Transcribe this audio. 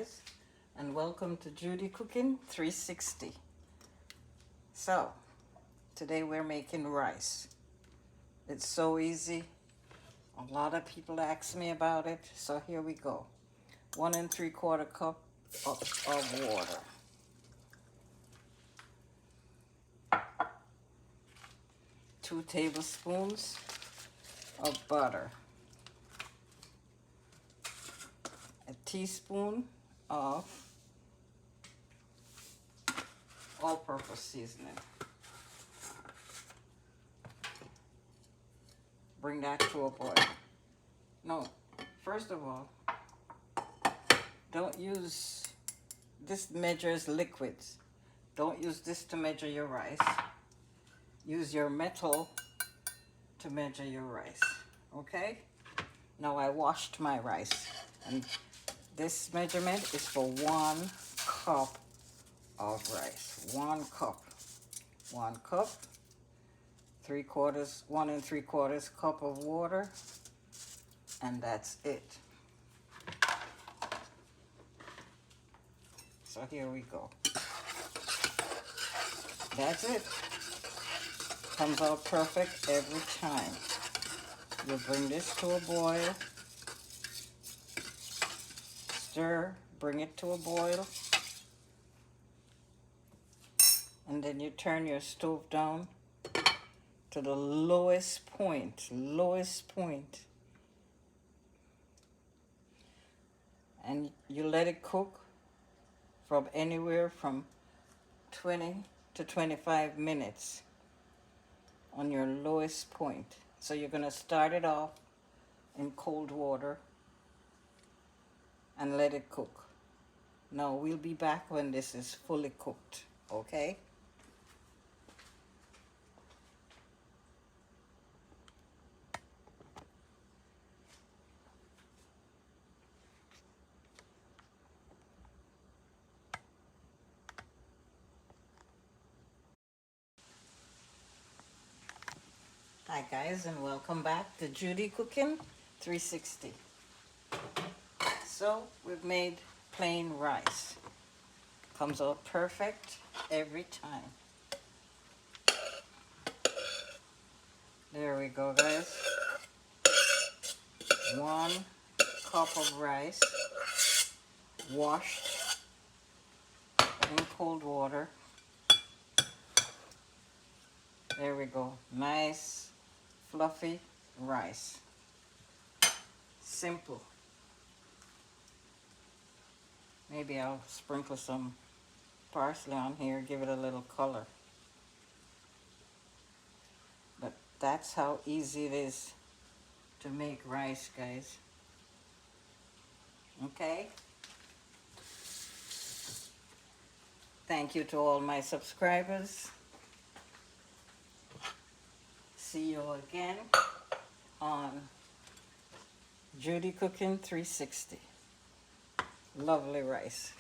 guys, and welcome to Judy Cooking 360. So today we're making rice. It's so easy. A lot of people ask me about it, so here we go. 1 3/4 cup of water, 2 tablespoons of butter, a teaspoon of all-purpose seasoning. Bring that to a boil. No, first of all, don't use this, measures liquids. Don't use this to measure your rice. Use your metal to measure your rice, okay? Now I washed my rice, and this measurement is for 1 cup of rice. 1 cup. 1 cup. 1 3/4 cup of water, and that's it. So here we go. That's it. Comes out perfect every time. You bring this to a boil. Stir, bring it to a boil. And then you turn your stove down to the lowest point. And you let it cook from anywhere from 20 to 25 minutes on your lowest point. So you're going to start it off in cold water and let it cook. Now we'll be back when this is fully cooked, okay? Hi guys, and welcome back to Judy Cooking 360. So we've made plain rice. Comes out perfect every time. There we go, guys. 1 cup of rice, washed in cold water. There we go. Nice, fluffy rice. Simple. Maybe I'll sprinkle some parsley on here, give it a little color. But that's how easy it is to make rice, guys. Okay? Thank you to all my subscribers. See you again on Judy Cooking 360. Lovely rice.